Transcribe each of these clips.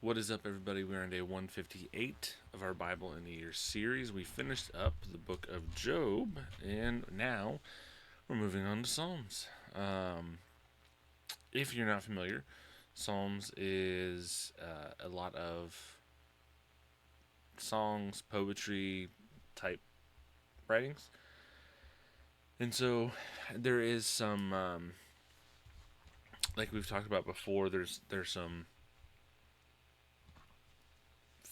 What is up, everybody? We're on day 158 of our Bible in a Year series. We finished up the book of Job, and now we're moving on to Psalms. If you're not familiar, Psalms is a lot of songs, poetry type writings. And so there is some, like we've talked about before, there's some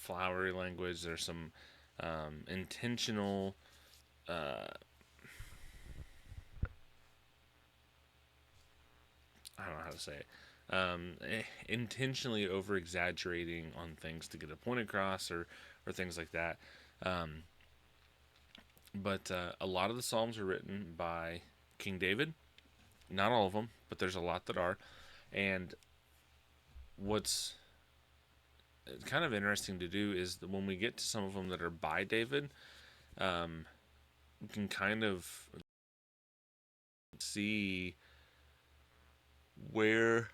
flowery language, there's some intentional uh, I don't know how to say it. Intentionally over exaggerating on things to get a point across, or things like that. Um, but a lot of the Psalms are written by King David. Not all of them, but there's a lot that are. And what's kind of interesting to do is that when we get to some of them that are by David, um, we can kind of see where,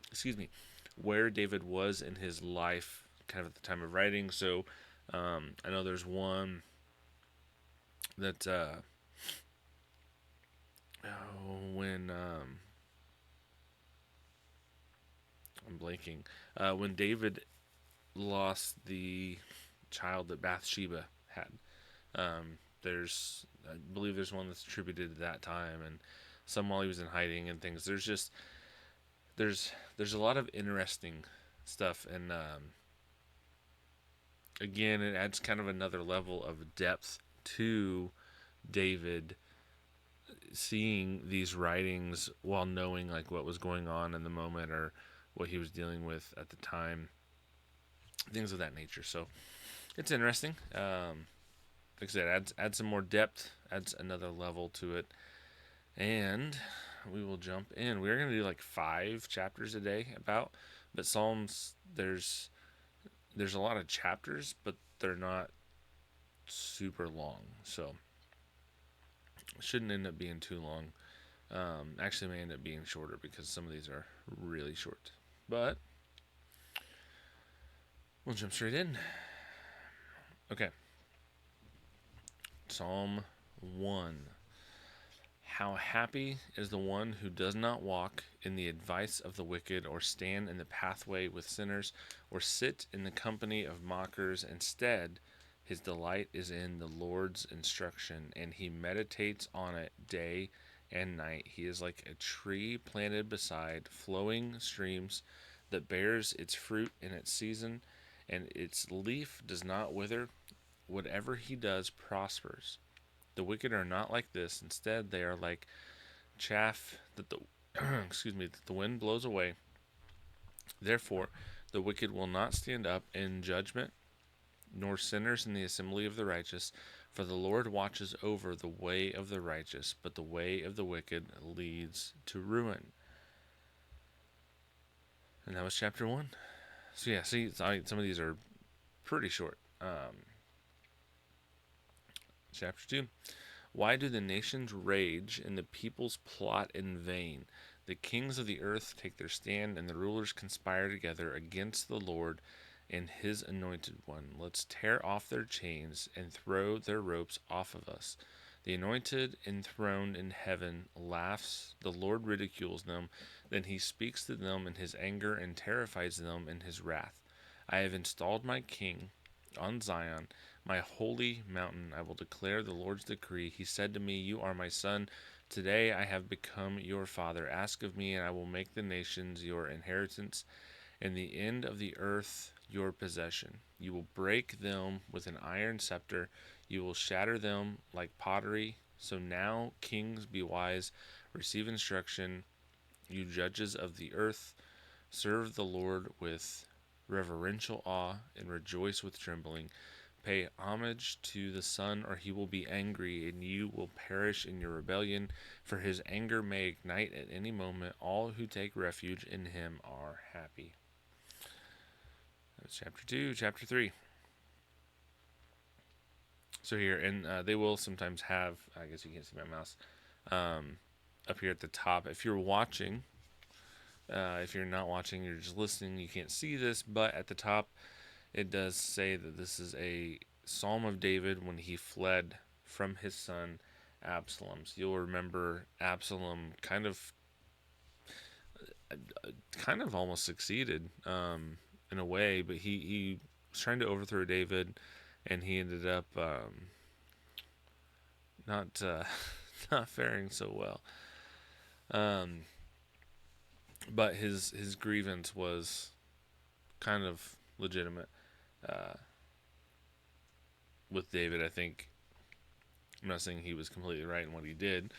excuse me, where David was in his life, kind of at the time of writing. So I know there's one that when I'm blanking, when David lost the child that Bathsheba had. I believe there's one that's attributed to that time, and some while he was in hiding and things. There's a lot of interesting stuff, and again, it adds kind of another level of depth to David seeing these writings while knowing like what was going on in the moment or what he was dealing with at the time, things of that nature. So it's interesting. Like I said, adds some more depth, adds another level to it, and we will jump in. We're gonna do like 5 chapters a day but Psalms there's a lot of chapters, but they're not super long, so it shouldn't end up being too long. Actually, may end up being shorter because some of these are really short. But we'll jump straight in. Okay. Psalm 1. How happy is the one who does not walk in the advice of the wicked, or stand in the pathway with sinners, or sit in the company of mockers. Instead, his delight is in the Lord's instruction, and he meditates on it day and night. He is like a tree planted beside flowing streams that bears its fruit in its season, and its leaf does not wither. Whatever he does prospers. The wicked are not like this. Instead, they are like chaff that the excuse me that the wind blows away. Therefore, the wicked will not stand up in judgment, nor sinners in the assembly of the righteous. For the Lord watches over the way of the righteous, but the way of the wicked leads to ruin. And that was chapter 1. So yeah, see, some of these are pretty short. Chapter 2. Why do the nations rage and the peoples plot in vain? The kings of the earth take their stand, and the rulers conspire together against the Lord and his anointed one. Let's tear off their chains and throw their ropes off of us. The anointed enthroned in heaven laughs. The Lord ridicules them. Then he speaks to them in his anger and terrifies them in his wrath. I have installed my king on Zion, my holy mountain. I will declare the Lord's decree. He said to me, You are my son. Today I have become your father. Ask of me, and I will make the nations your inheritance, and the end of the earth your possession. You will break them with an iron scepter. You will shatter them like pottery. So now, kings, be wise. Receive instruction. You judges of the earth, serve the Lord with reverential awe and rejoice with trembling. Pay homage to the Son, or he will be angry, and you will perish in your rebellion. For his anger may ignite at any moment. All who take refuge in him are happy. That's chapter 2. Chapter 3. So here, and they will sometimes have, I guess you can't see my mouse, up here at the top. If you're watching If you're not watching, you're just listening, you can't see this, but at the top it does say that this is a Psalm of David when he fled from his son Absalom. So you'll remember Absalom kind of almost succeeded in a way, but he was trying to overthrow David, and he ended up not not faring so well. Um, but his grievance was kind of legitimate uh, with David. I think I'm not saying he was completely right in what he did,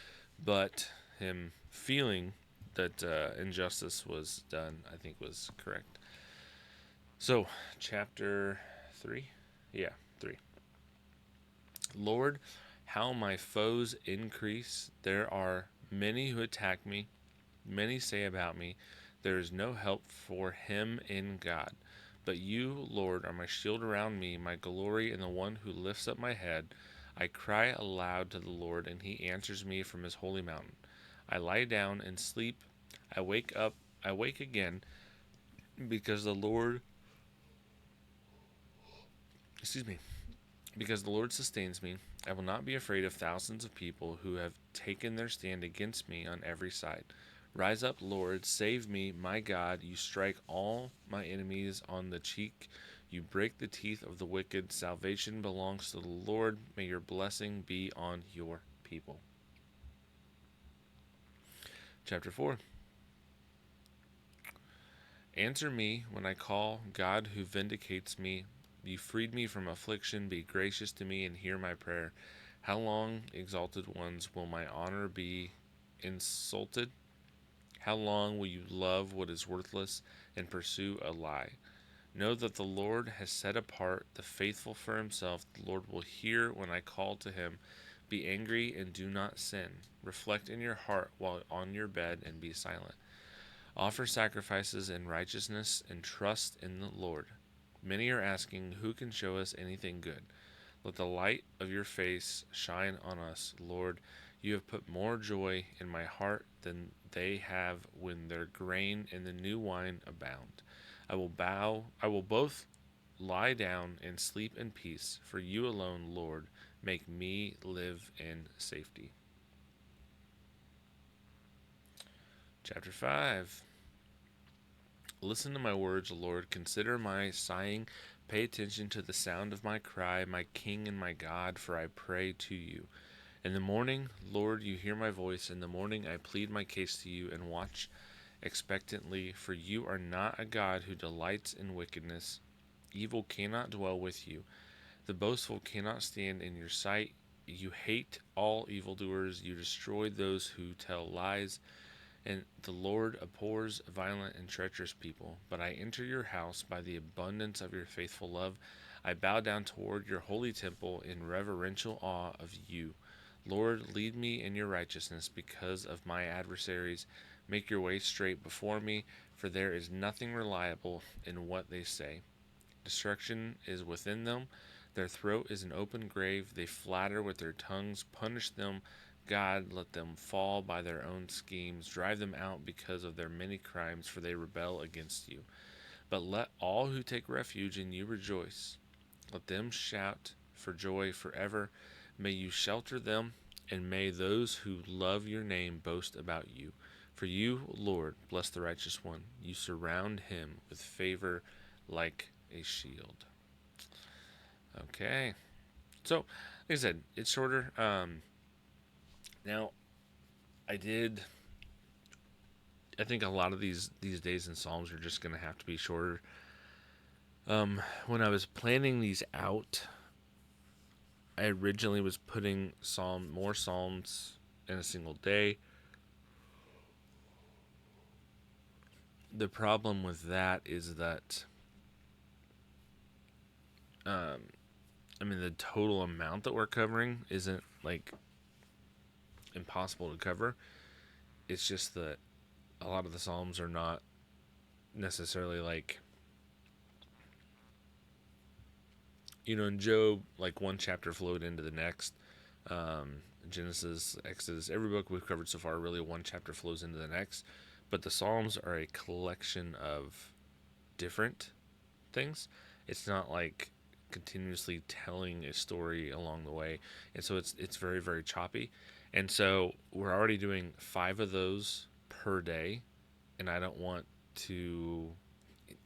but him feeling that injustice was done, I think, was correct. So, chapter 3? Yeah, 3. Lord, how my foes increase. There are many who attack me. Many say about me, there is no help for him in God. But you, Lord, are my shield around me, my glory, and the one who lifts up my head. I cry aloud to the Lord, and he answers me from his holy mountain. I lie down and sleep. I wake up, I wake again, because the Lord, excuse me, because the Lord sustains me. I will not be afraid of thousands of people who have taken their stand against me on every side. Rise up, Lord, save me, my God. You strike all my enemies on the cheek. You break the teeth of the wicked. Salvation belongs to the Lord. May your blessing be on your people. Chapter 4. Answer me when I call, God who vindicates me. You freed me from affliction. Be gracious to me and hear my prayer. How long, exalted ones, will my honor be insulted? How long will you love what is worthless and pursue a lie? Know that the Lord has set apart the faithful for himself. The Lord will hear when I call to him. Be angry and do not sin. Reflect in your heart while on your bed and be silent. Offer sacrifices in righteousness and trust in the Lord. Many are asking, who can show us anything good? Let the light of your face shine on us, Lord. You have put more joy in my heart than they have when their grain and the new wine abound. I will both lie down and sleep in peace, for you alone, Lord, make me live in safety. Chapter 5. Listen to my words, Lord. Consider my sighing. Pay attention to the sound of my cry, my King and my God, for I pray to you. In the morning, Lord, you hear my voice. In the morning, I plead my case to you and watch expectantly, for you are not a God who delights in wickedness. Evil cannot dwell with you. The boastful cannot stand in your sight. You hate all evildoers. You destroy those who tell lies. And the Lord abhors violent and treacherous people. But I enter your house by the abundance of your faithful love. I bow down toward your holy temple in reverential awe of you. Lord, lead me in your righteousness because of my adversaries. Make your way straight before me, for there is nothing reliable in what they say. Destruction is within them. Their throat is an open grave. They flatter with their tongues. Punish them, God. Let them fall by their own schemes. Drive them out because of their many crimes, for they rebel against you. But let all who take refuge in you rejoice. Let them shout for joy forever. May you shelter them, and may those who love your name boast about you. For you, Lord, bless the righteous one. You surround him with favor like a shield. Okay. So, like I said, it's shorter. Now, I did. I think a lot of these days in Psalms are just going to have to be shorter. When I was planning these out, I originally was putting more Psalms in a single day. The problem with that is that, the total amount that we're covering isn't like impossible to cover. It's just that a lot of the Psalms are not necessarily like, in Job, like one chapter flowed into the next. Genesis, Exodus, every book we've covered so far, really one chapter flows into the next. but the Psalms are a collection of different things. It's not like continuously telling a story along the way, and so it's very very choppy. And so we're already doing 5 of those per day, and I don't want to.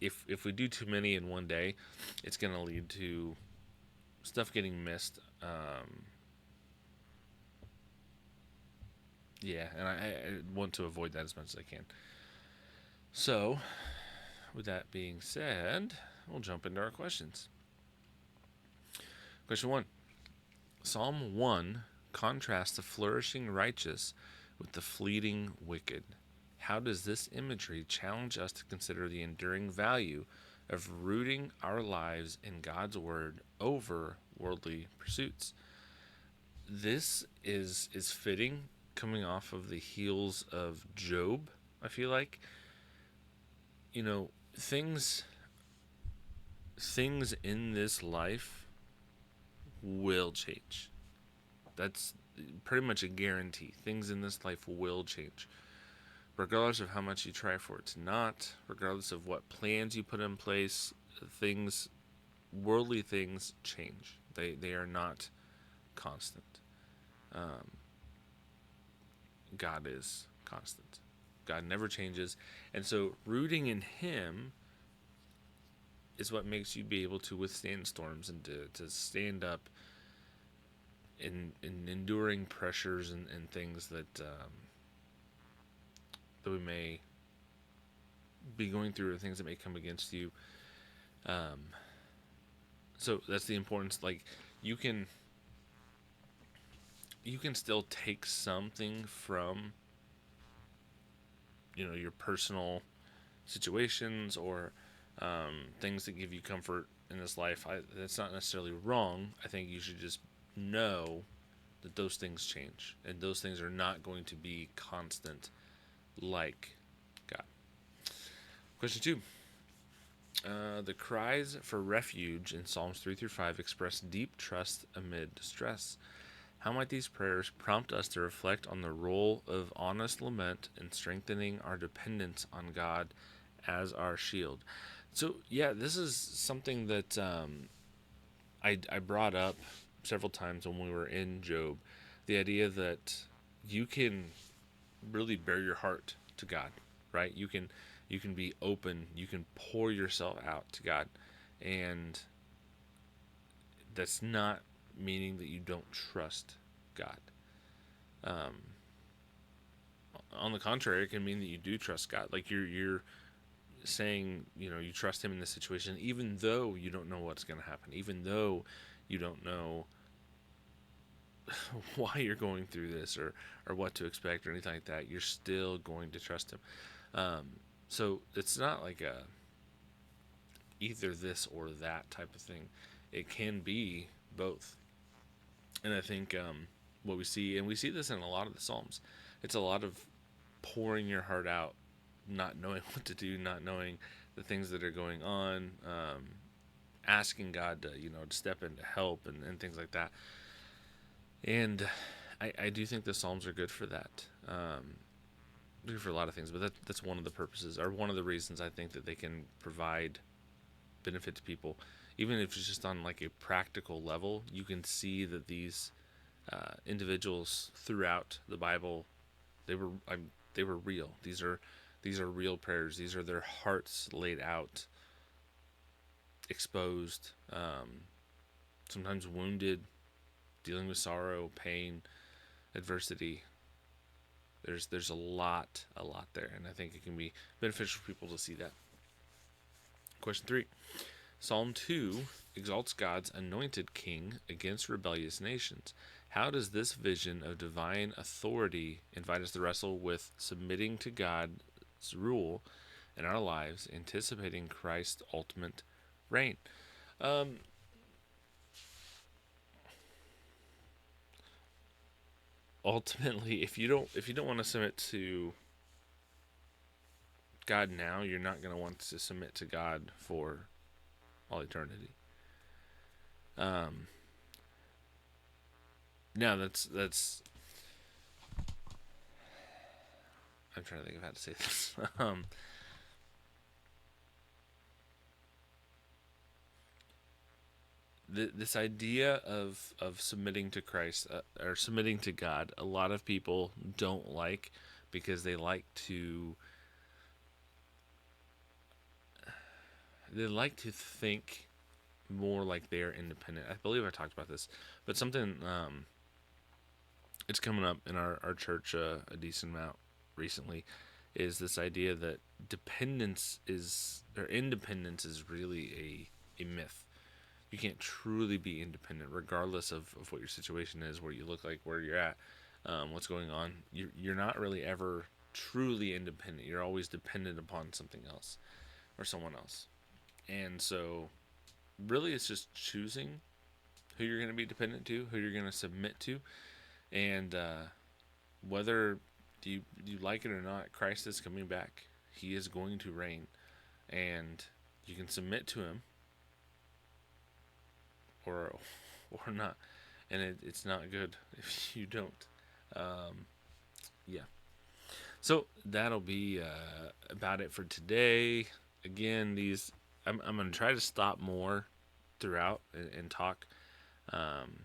If we do too many in one day, it's going to lead to stuff getting missed. Yeah, and I want to avoid that as much as I can. So, with that being said, we'll jump into our questions. Question 1. Psalm 1 contrasts the flourishing righteous with the fleeting wicked. How does this imagery challenge us to consider the enduring value of rooting our lives in God's Word over worldly pursuits? This is fitting coming off of the heels of Job, I feel like. You know, things in this life will change. That's pretty much a guarantee. Things in this life will change. Regardless of how much you try for it to not, regardless of what plans you put in place, things, worldly things change. They are not constant. God is constant. God never changes. And so rooting in Him is what makes you be able to withstand storms and to stand up in enduring pressures and things that we may be going through, or things that may come against you. So that's the importance. Like, you can still take something from your personal situations, or things that give you comfort in this life. That's not necessarily wrong. I think you should just know that those things change, and those things are not going to be constant like God. Question 2. The cries for refuge in Psalms 3 through 5 express deep trust amid distress. How might these prayers prompt us to reflect on the role of honest lament in strengthening our dependence on God as our shield? So, yeah, this is something that I brought up several times when we were in Job. The idea that you can really bare your heart to God, right? You can be open, you can pour yourself out to God, and that's not meaning that you don't trust God. Um, on the contrary, it can mean that you do trust God. Like, you're saying, you trust Him in this situation, even though you don't know what's going to happen, even though you don't know why you're going through this, or what to expect, or anything like that. You're still going to trust Him. So it's not like a either this or that type of thing. It can be both. And I think what we see, and we see this in a lot of the Psalms, it's a lot of pouring your heart out, not knowing what to do, not knowing the things that are going on, asking God to step in to help, and things like that. And I do think the Psalms are good for that. Good for a lot of things, but that's one of the purposes, or one of the reasons I think that they can provide benefit to people. Even if it's just on like a practical level, you can see that these individuals throughout the Bible, they were they were real. These are real prayers. These are their hearts laid out, exposed, sometimes wounded, dealing with sorrow, pain, adversity. There's a lot there, and I think it can be beneficial for people to see that. Question 3. Psalm 2 exalts God's anointed king against rebellious nations. How does this vision of divine authority invite us to wrestle with submitting to God's rule in our lives, anticipating Christ's ultimate reign? Ultimately, if you don't want to submit to God now, you're not going to want to submit to God for all eternity. Now that's I'm trying to think of how to say this. This idea of submitting to Christ, or submitting to God, a lot of people don't like, because they like to think more like they are independent. I believe I talked about this, but something, it's coming up in our church a decent amount recently, is this idea that dependence is, or independence is really a myth. You can't truly be independent, regardless of what your situation is, what you look like, where you're at, what's going on. You're not really ever truly independent. You're always dependent upon something else or someone else. And so, really, it's just choosing who you're going to be dependent to, who you're going to submit to, and whether do you like it or not, Christ is coming back. He is going to reign, and you can submit to him, or or not, and it's not good if you don't. Um, yeah. So that'll be about it for today. Again, I'm gonna try to stop more throughout, and talk, um,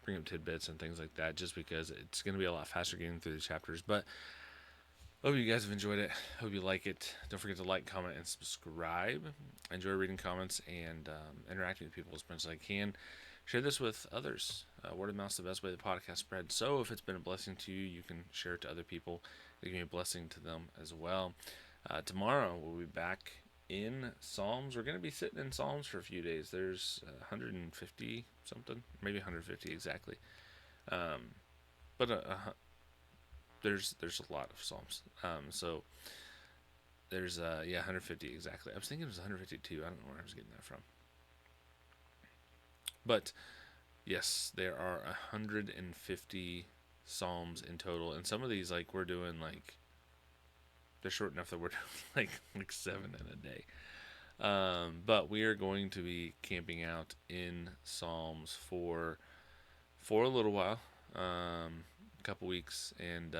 bring up tidbits and things like that, just because it's gonna be a lot faster getting through the chapters. But hope you guys have enjoyed it. Hope you like it. Don't forget to like, comment, and subscribe. I enjoy reading comments and interacting with people as much as I can. Share this with others. Word of mouth is the best way the podcast spreads. So if it's been a blessing to you, you can share it to other people. It can be a blessing to them as well. Tomorrow we'll be back in Psalms. We're going to be sitting in Psalms for a few days. There's 150 something, maybe 150 exactly. But there's a lot of Psalms. So there's 150 exactly. I was thinking it was 152. I don't know where I was getting that from. But yes, there are 150 Psalms in total, and some of these, like, we're doing, like, they're short enough that we're doing like 7 in a day. But we are going to be camping out in Psalms for a little while, a couple weeks, and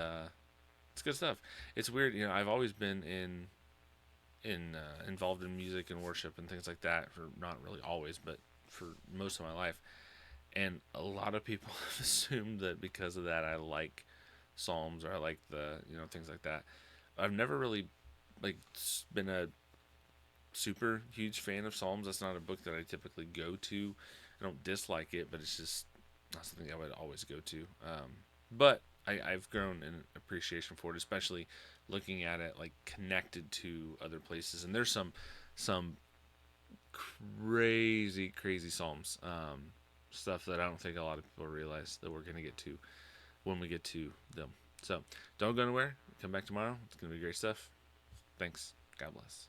it's good stuff. It's weird, I've always been in involved in music and worship and things like that, for not really always, but for most of my life. And a lot of people have assumed that because of that I like Psalms, or I like the things like that. I've never really, like, been a super huge fan of Psalms. That's not a book that I typically go to. I don't dislike it, but it's just not something I would always go to. But I've grown an appreciation for it, especially looking at it like connected to other places. And there's some crazy Psalms, stuff that I don't think a lot of people realize that we're gonna get to when we get to them. So don't go anywhere. Come back tomorrow. It's gonna be great stuff. Thanks. God bless.